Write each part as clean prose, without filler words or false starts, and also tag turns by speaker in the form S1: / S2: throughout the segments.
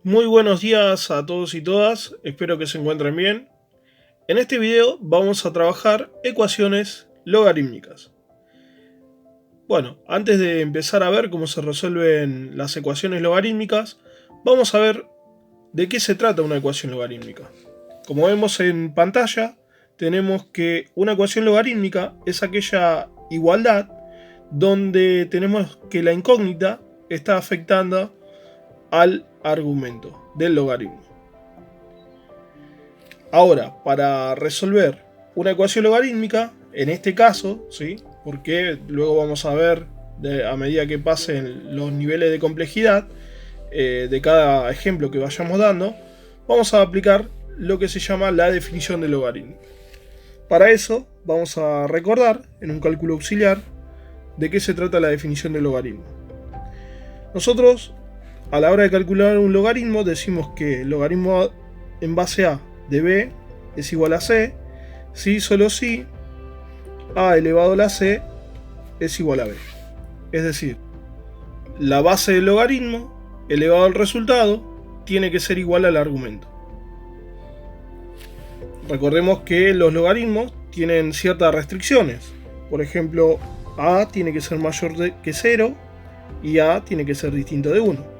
S1: Muy buenos días a todos y todas, espero que se encuentren bien. En este video vamos a trabajar ecuaciones logarítmicas. Bueno, antes de empezar a ver cómo se resuelven las ecuaciones logarítmicas, vamos a ver de qué se trata una ecuación logarítmica. Como vemos en pantalla, tenemos que una ecuación logarítmica es aquella igualdad donde tenemos que la incógnita está afectando al argumento del logaritmo. Ahora, para resolver una ecuación logarítmica, en este caso, ¿sí? Porque luego vamos a ver a medida que pasen los niveles de complejidad de cada ejemplo que vayamos dando, vamos a aplicar lo que se llama la definición del logaritmo. Para eso vamos a recordar en un cálculo auxiliar de qué se trata la definición del logaritmo. Nosotros, a la hora de calcular un logaritmo, decimos que el logaritmo en base a de b es igual a c, si solo si a elevado a la c es igual a b. Es decir, la base del logaritmo elevado al resultado tiene que ser igual al argumento. Recordemos que los logaritmos tienen ciertas restricciones. Por ejemplo, a tiene que ser mayor que 0 y a tiene que ser distinto de 1.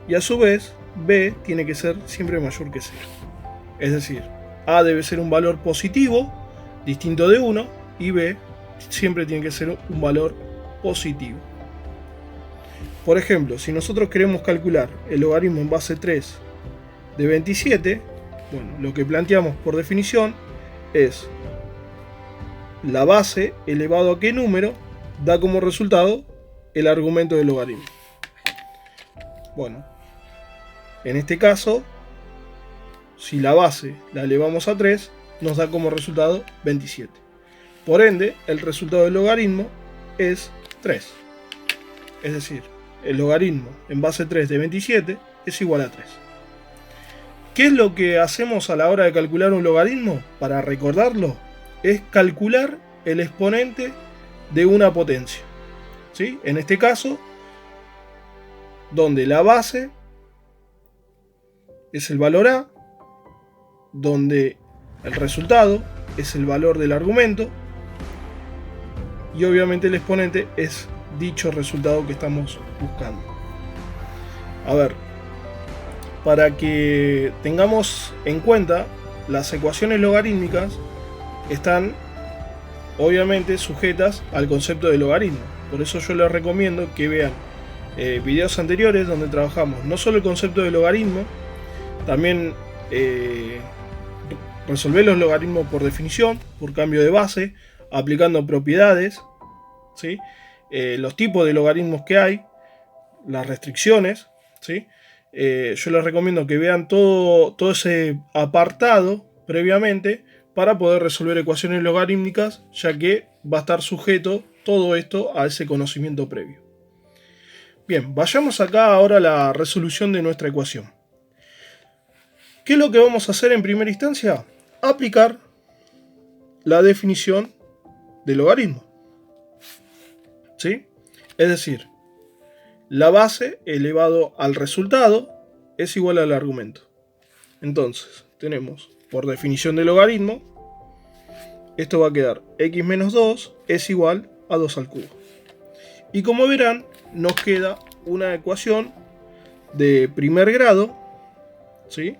S1: Y a su vez, b tiene que ser siempre mayor que 0. Es decir, a debe ser un valor positivo, distinto de 1, y b siempre tiene que ser un valor positivo. Por ejemplo, si nosotros queremos calcular el logaritmo en base 3 de 27, bueno, lo que planteamos por definición es la base elevado a qué número da como resultado el argumento del logaritmo. Bueno, en este caso, si la base la elevamos a 3, nos da como resultado 27. Por ende, el resultado del logaritmo es 3. Es decir, el logaritmo en base 3 de 27 es igual a 3. ¿Qué es lo que hacemos a la hora de calcular un logaritmo? Para recordarlo, es calcular el exponente de una potencia. ¿Sí? En este caso, donde la base es el valor a, donde el resultado es el valor del argumento y obviamente el exponente es dicho resultado que estamos buscando. A ver, para que tengamos en cuenta, las ecuaciones logarítmicas están obviamente sujetas al concepto de logaritmo. Por eso yo les recomiendo que vean videos anteriores donde trabajamos no solo el concepto de logaritmo, también resolver los logaritmos por definición, por cambio de base, aplicando propiedades, ¿sí? Los tipos de logaritmos que hay, las restricciones, ¿sí? Yo les recomiendo que vean todo ese apartado previamente para poder resolver ecuaciones logarítmicas, ya que va a estar sujeto todo esto a ese conocimiento previo. Bien, vayamos acá ahora a la resolución de nuestra ecuación. ¿Qué es lo que vamos a hacer en primera instancia? Aplicar la definición del logaritmo. ¿Sí? Es decir, la base elevado al resultado es igual al argumento. Entonces, tenemos por definición de logaritmo, esto va a quedar x menos 2 es igual a 2 al cubo. Y como verán, nos queda una ecuación de primer grado, ¿sí?,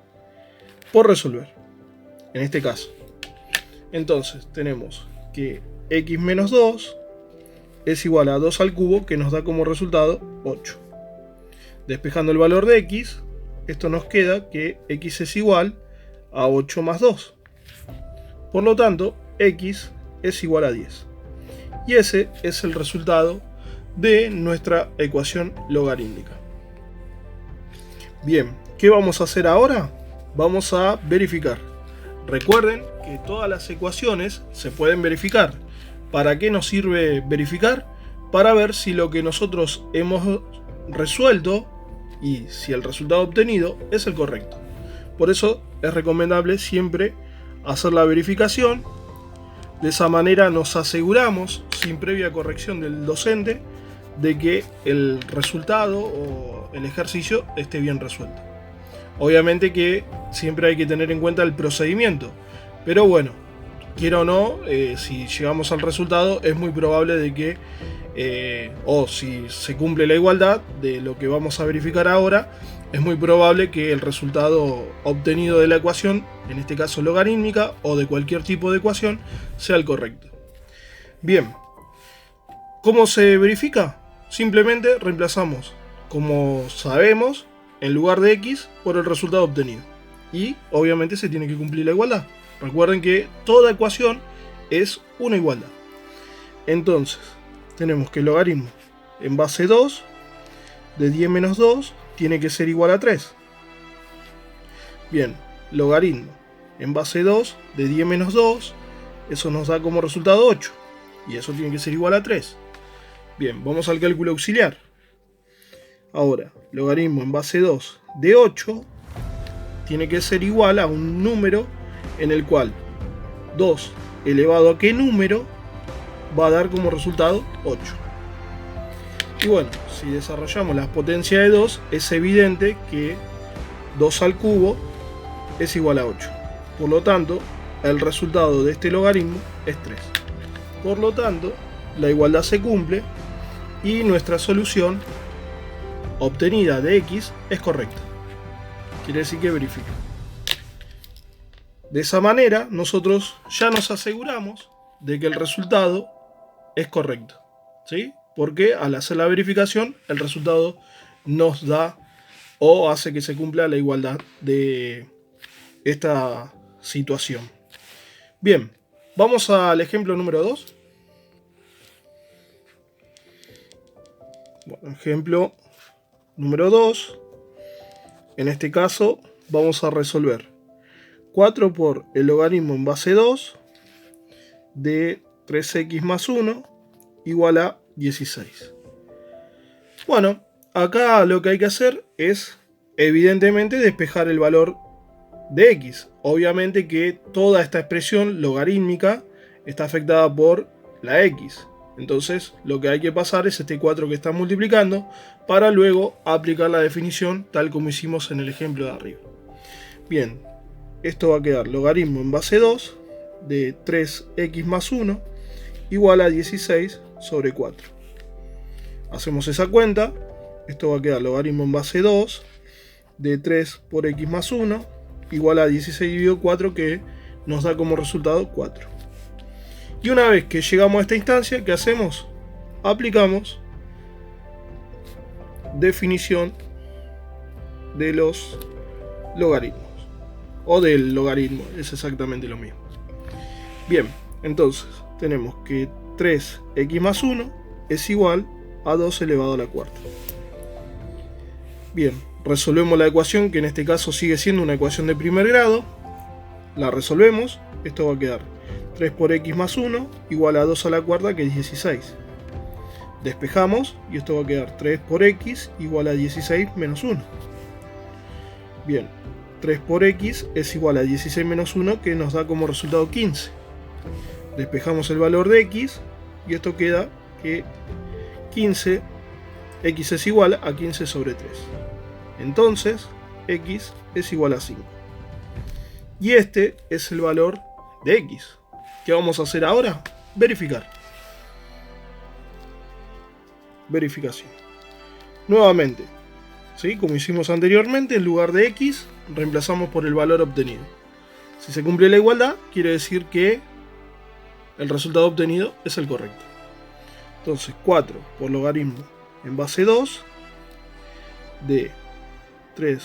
S1: por resolver, en este caso. Entonces, tenemos que x menos 2 es igual a 2 al cubo, que nos da como resultado 8. Despejando el valor de x, esto nos queda que x es igual a 8 más 2. Por lo tanto, x es igual a 10. Y ese es el resultado de nuestra ecuación logarítmica. Bien, ¿qué vamos a hacer ahora? Vamos a verificar. Recuerden que todas las ecuaciones se pueden verificar. ¿Para qué nos sirve verificar? Para ver si lo que nosotros hemos resuelto y si el resultado obtenido es el correcto. Por eso es recomendable siempre hacer la verificación. De esa manera nos aseguramos, sin previa corrección del docente, de que el resultado o el ejercicio esté bien resuelto. Obviamente que siempre hay que tener en cuenta el procedimiento. Pero bueno, quiera o no, si llegamos al resultado, es muy probable de que, o si se cumple la igualdad de lo que vamos a verificar ahora, es muy probable que el resultado obtenido de la ecuación, en este caso logarítmica o de cualquier tipo de ecuación, sea el correcto. Bien, ¿cómo se verifica? Simplemente reemplazamos, como sabemos, en lugar de x por el resultado obtenido. Y obviamente se tiene que cumplir la igualdad. Recuerden que toda ecuación es una igualdad. Entonces, tenemos que el logaritmo en base 2 de 10 menos 2 tiene que ser igual a 3. Bien, logaritmo en base 2 de 10 menos 2, eso nos da como resultado 8. Y eso tiene que ser igual a 3. Bien, vamos al cálculo auxiliar. Ahora, logaritmo en base 2 de 8 tiene que ser igual a un número en el cual 2 elevado a qué número va a dar como resultado 8. Y bueno, si desarrollamos la potencia de 2, es evidente que 2 al cubo es igual a 8. Por lo tanto, el resultado de este logaritmo es 3. Por lo tanto, la igualdad se cumple y nuestra solución obtenida de x es correcta. Quiere decir que verifica. De esa manera, nosotros ya nos aseguramos de que el resultado es correcto, ¿sí? Porque al hacer la verificación, el resultado nos da o hace que se cumpla la igualdad de esta situación. Bien, vamos al ejemplo número 2. Bueno, ejemplo número 2. En este caso vamos a resolver 4 por el logaritmo en base 2 de 3x más 1 igual a 16. Bueno, acá lo que hay que hacer es evidentemente despejar el valor de x. Obviamente que toda esta expresión logarítmica está afectada por la x. Entonces lo que hay que pasar es este 4 que está multiplicando para luego aplicar la definición tal como hicimos en el ejemplo de arriba. Bien, esto va a quedar logaritmo en base 2 de 3x más 1 igual a 16 sobre 4. Hacemos esa cuenta. Esto va a quedar logaritmo en base 2 de 3 por x más 1 igual a 16 dividido 4, que nos da como resultado 4. Y una vez que llegamos a esta instancia, ¿qué hacemos? Aplicamos definición de los logaritmos. O del logaritmo, es exactamente lo mismo. Bien, entonces tenemos que 3x más 1 es igual a 2 elevado a la cuarta. Bien, resolvemos la ecuación, que en este caso sigue siendo una ecuación de primer grado. La resolvemos. Esto va a quedar 3 por x más 1 igual a 2 a la cuarta, que es 16. Despejamos y esto va a quedar 3 por x igual a 16 menos 1. Bien, 3 por x es igual a 16 menos 1, que nos da como resultado 15. Despejamos el valor de x y esto queda que 15, x es igual a 15 sobre 3. Entonces, x es igual a 5. Y este es el valor de x. ¿Qué vamos a hacer ahora? Verificar. Verificación. Nuevamente, ¿sí? Como hicimos anteriormente, en lugar de x, reemplazamos por el valor obtenido. Si se cumple la igualdad, quiere decir que el resultado obtenido es el correcto. Entonces, 4 por logaritmo en base 2 de 3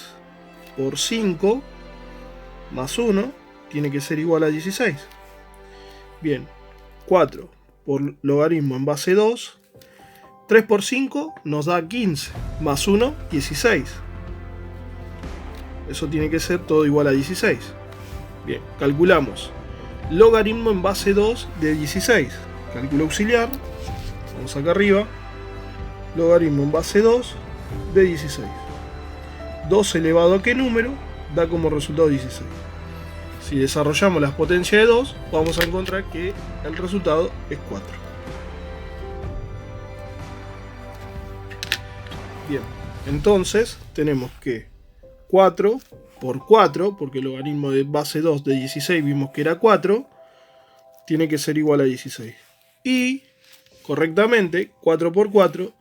S1: por 5 más 1 tiene que ser igual a 16. Bien, 4 por logaritmo en base 2, 3 por 5 nos da 15, más 1, 16. Eso tiene que ser todo igual a 16. Bien, calculamos logaritmo en base 2 de 16. Cálculo auxiliar, vamos acá arriba, logaritmo en base 2 de 16. 2 elevado a qué número da como resultado 16. Si desarrollamos las potencias de 2, vamos a encontrar que el resultado es 4. Bien, entonces tenemos que 4 por 4, porque el logaritmo de base 2 de 16 vimos que era 4, tiene que ser igual a 16. Y, correctamente, 4 por 4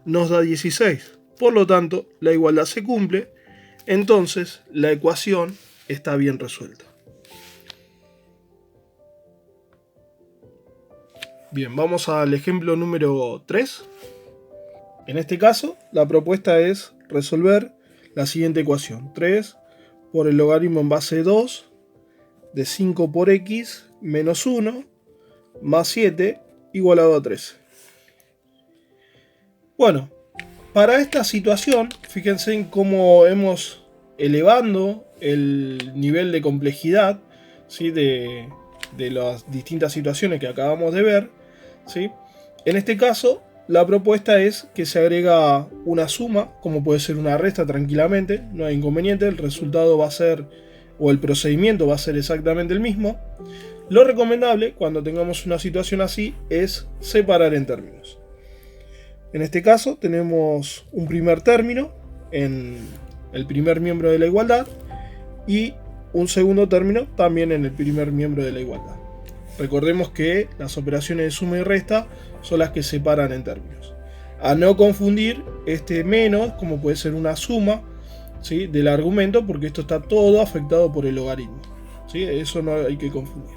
S1: nos da 16. Por lo tanto, la igualdad se cumple, entonces la ecuación está bien resuelta. Bien, vamos al ejemplo número 3. En este caso, la propuesta es resolver la siguiente ecuación. 3 por el logaritmo en base 2 de 5 por x menos 1 más 7 igualado a 13. Bueno, para esta situación, fíjense en cómo hemos elevando el nivel de complejidad, ¿sí? de las distintas situaciones que acabamos de ver, ¿sí? En este caso, la propuesta es que se agrega una suma, como puede ser una resta tranquilamente, no hay inconveniente, el resultado va a ser, o el procedimiento va a ser exactamente el mismo. Lo recomendable cuando tengamos una situación así es separar en términos. En este caso tenemos un primer término en el primer miembro de la igualdad y un segundo término también en el primer miembro de la igualdad. Recordemos que las operaciones de suma y resta son las que separan en términos. A no confundir este menos, como puede ser una suma, ¿sí? del argumento, porque esto está todo afectado por el logaritmo, ¿sí? Eso no hay que confundir.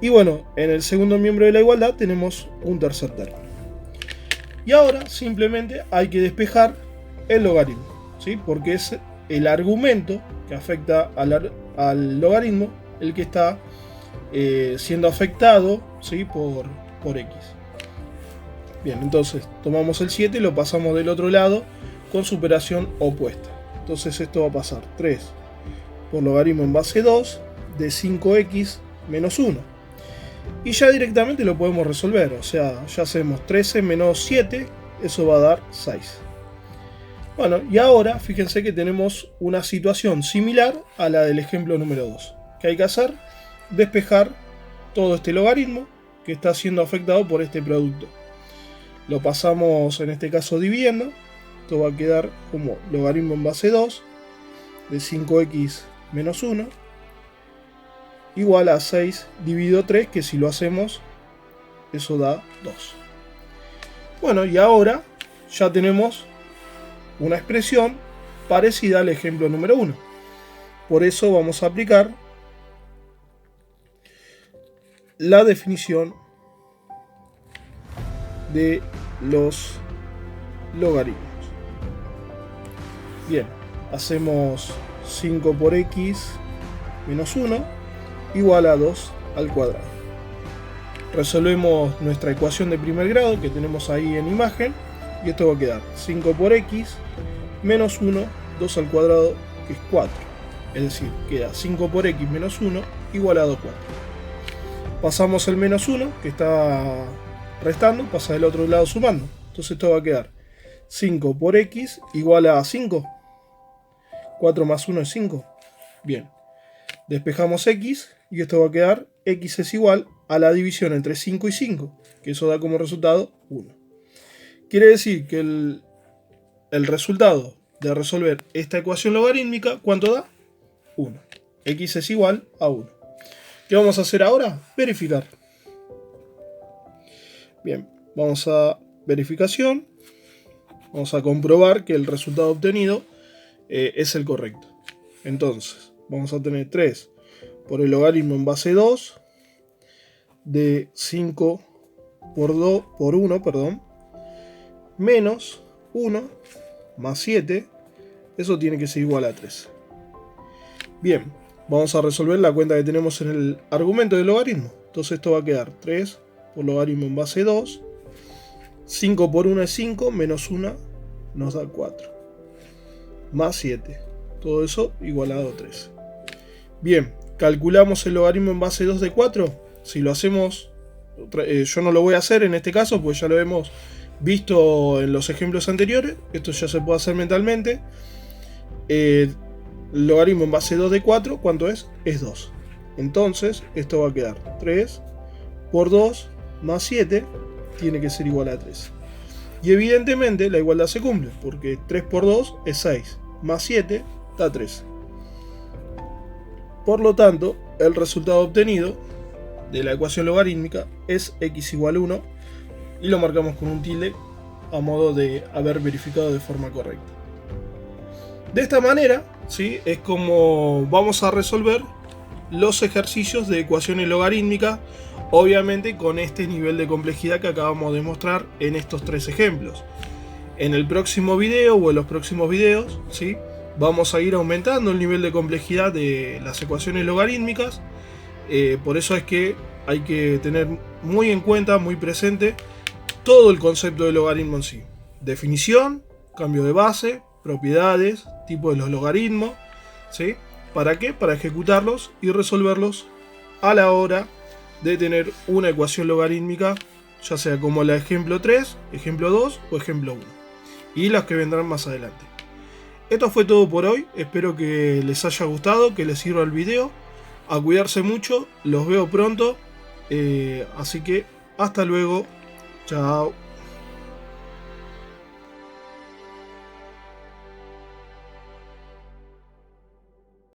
S1: Y bueno, en el segundo miembro de la igualdad tenemos un tercer término. Y ahora simplemente hay que despejar el logaritmo, ¿sí? porque es el argumento que afecta al logaritmo el que está siendo afectado, ¿sí? por x. Bien, entonces tomamos el 7 y lo pasamos del otro lado con su operación opuesta. Entonces esto va a pasar 3 por logaritmo en base 2 de 5x menos 1. Y ya directamente lo podemos resolver, o sea, ya hacemos 13 menos 7, eso va a dar 6. Bueno, y ahora fíjense que tenemos una situación similar a la del ejemplo número 2. ¿Qué hay que hacer? Despejar todo este logaritmo que está siendo afectado por este producto. Lo pasamos en este caso dividiendo, esto va a quedar como logaritmo en base 2 de 5x menos 1 igual a 6 dividido 3, que si lo hacemos, eso da 2. Bueno, y ahora ya tenemos una expresión parecida al ejemplo número 1. Por eso vamos a aplicar la definición de los logaritmos. Bien, hacemos 5 por x menos 1 igual a 2 al cuadrado. Resolvemos nuestra ecuación de primer grado que tenemos ahí en imagen y esto va a quedar 5 por x menos 1, 2 al cuadrado, que es 4. Es decir, queda 5 por x menos 1 igualado a 4. Pasamos el menos 1 que está restando, pasa del otro lado sumando. Entonces esto va a quedar 5 por x igual a 5. 4 más 1 es 5. Bien. Despejamos x y esto va a quedar x es igual a la división entre 5 y 5, que eso da como resultado 1. Quiere decir que el resultado de resolver esta ecuación logarítmica, ¿cuánto da? 1. X es igual a 1. ¿Qué vamos a hacer ahora? Verificar. Bien, vamos a verificación. Vamos a comprobar que el resultado obtenido es el correcto. Entonces, vamos a tener 3 por el logaritmo en base 2 de 5 por 1, menos 1 más 7, eso tiene que ser igual a 3. Bien, vamos a resolver la cuenta que tenemos en el argumento del logaritmo. Entonces esto va a quedar 3 por logaritmo en base 2, 5 por 1 es 5, menos 1 nos da 4, más 7, todo eso igualado a 3. Bien, calculamos el logaritmo en base 2 de 4. Si lo hacemos, yo no lo voy a hacer en este caso, pues ya lo hemos visto en los ejemplos anteriores. Esto ya se puede hacer mentalmente. El logaritmo en base 2 de 4, ¿cuánto es? Es 2. Entonces, esto va a quedar 3 por 2 más 7, tiene que ser igual a 3. Y evidentemente la igualdad se cumple, porque 3 por 2 es 6, más 7 da 13. Por lo tanto, el resultado obtenido de la ecuación logarítmica es x igual a 1 y lo marcamos con un tilde a modo de haber verificado de forma correcta. De esta manera, ¿sí?, es como vamos a resolver los ejercicios de ecuaciones logarítmicas, obviamente con este nivel de complejidad que acabamos de mostrar en estos tres ejemplos. En el próximo video o en los próximos videos, ¿sí?, vamos a ir aumentando el nivel de complejidad de las ecuaciones logarítmicas. Por eso es que hay que tener muy en cuenta, muy presente, todo el concepto de logaritmo en sí. Definición, cambio de base, propiedades, tipo de los logaritmos, ¿sí? ¿Para qué? Para ejecutarlos y resolverlos a la hora de tener una ecuación logarítmica, ya sea como la ejemplo 3, ejemplo 2 o ejemplo 1. Y las que vendrán más adelante. Esto fue todo por hoy, espero que les haya gustado, que les sirva el video. A cuidarse mucho, los veo pronto, así que hasta luego, chao.